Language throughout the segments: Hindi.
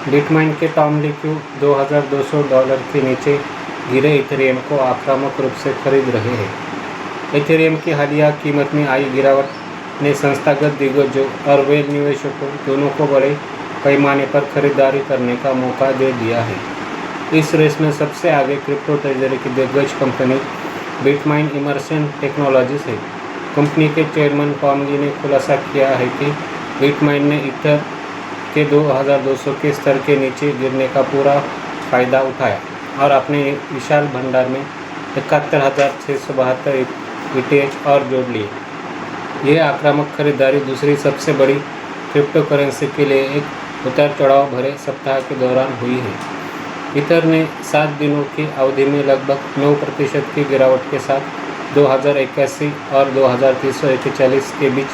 बिटमाइन के टॉम लीक्यू $2,200 के नीचे गिरे इथेरियम को आक्रामक रूप से खरीद रहे हैं। इथेरियम की हालिया कीमत में आई गिरावट ने संस्थागत दिग्गजों और वेल निवेशकों दोनों को बड़े पैमाने पर खरीदारी करने का मौका दे दिया है। इस रेस में सबसे आगे क्रिप्टो ट्रेजरी की दिग्गज कंपनी बिटमाइन इमर्शन टेक्नोलॉजीज है। कंपनी के चेयरमैन टॉम ली ने खुलासा किया है कि बिटमाइन ने ईथर के 2200 के स्तर के नीचे गिरने का पूरा फायदा उठाया और अपने विशाल भंडार में 71,672 ETH और जोड़ लिए। यह आक्रामक खरीदारी दूसरी सबसे बड़ी क्रिप्टो करेंसी के लिए एक उतार चढ़ाव भरे सप्ताह के दौरान हुई है। ईथर ने 7 दिनों की अवधि में लगभग 9% की गिरावट के साथ 2081 और 2341 के बीच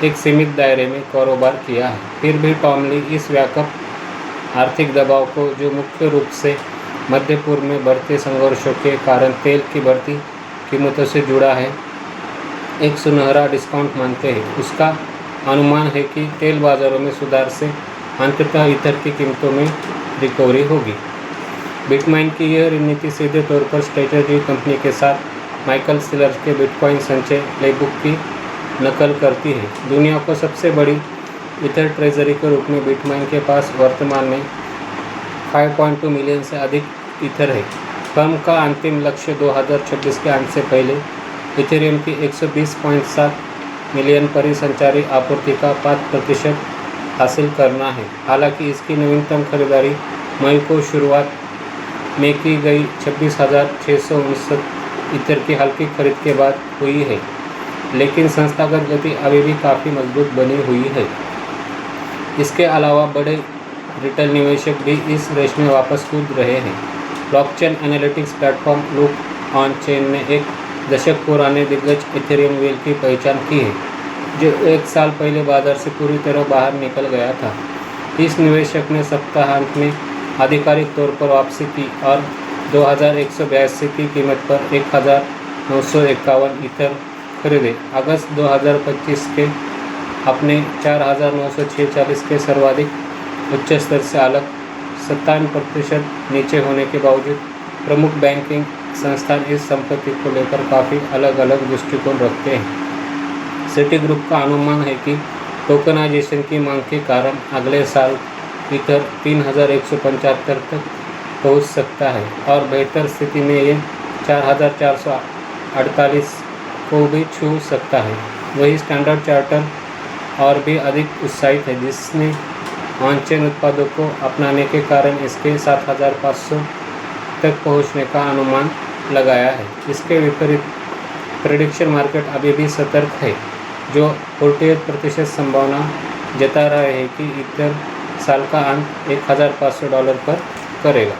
एक सीमित दायरे में कारोबार किया है। फिर भी टॉम ली इस व्यापक आर्थिक दबाव को, जो मुख्य रूप से मध्य पूर्व में बढ़ते संघर्षों के कारण तेल की बढ़ती कीमतों से जुड़ा है, एक सुनहरा डिस्काउंट मानते हैं। उसका अनुमान है कि तेल बाजारों में सुधार से अंततः ईथर की कीमतों में रिकवरी होगी। बिटमाइन की यह रणनीति सीधे तौर पर स्ट्रेटेजी कंपनी के साथ माइकल सेलर्स के बिटकॉइन संचय प्लेबुक की नकल करती है। दुनिया को सबसे बड़ी ईथर ट्रेजरी के रूप में बिटमाइन के पास वर्तमान में 5.2 मिलियन से अधिक ईथर है। फर्म का अंतिम लक्ष्य 2026 के अंत से पहले इथेरियम की 120.7 मिलियन परिसंचारी आपूर्ति का 5% हासिल करना है। हालांकि इसकी नवीनतम खरीदारी मई को शुरुआत में की गई 26,659 ईथर की हल्की खरीद के बाद हुई है, लेकिन संस्थागत गति अभी भी काफ़ी मजबूत बनी हुई है। इसके अलावा बड़े रिटेल निवेशक भी इस रेस में वापस कूद रहे हैं। Blockchain analytics platform loop on chain ने एक दशक पुराने दिग्गज इथेरियम व्हेल की पहचान की है, जो 1 साल पहले बाजार से पूरी तरह बाहर निकल गया था। इस निवेशक ने सप्ताहांत में आधिकारिक तौर पर वापसी की और 2182 की कीमत पर 1,951 ईथर खरीदे। अगस्त 2025 के अपने 4,946 के सर्वाधिक उच्च स्तर से अलग 57% नीचे होने के बावजूद प्रमुख बैंकिंग संस्थान इस संपत्ति को लेकर काफ़ी अलग अलग दृष्टिकोण रखते हैं। सिटी ग्रुप का अनुमान है कि टोकनाइजेशन की मांग के कारण अगले साल ईथर 3,175 तक पहुंच सकता है और बेहतर स्थिति में ये 4,448 को भी छू सकता है। वही स्टैंडर्ड चार्टर और भी अधिक उत्साहित है, जिसने ऑन-चेन उत्पादों को अपनाने के कारण इसके 7,500 तक पहुंचने का अनुमान लगाया है। इसके विपरीत प्रेडिक्शन मार्केट अभी भी सतर्क है, जो 48% संभावना जता रहे हैं कि ईथर साल का अंत $1,500 पर करेगा।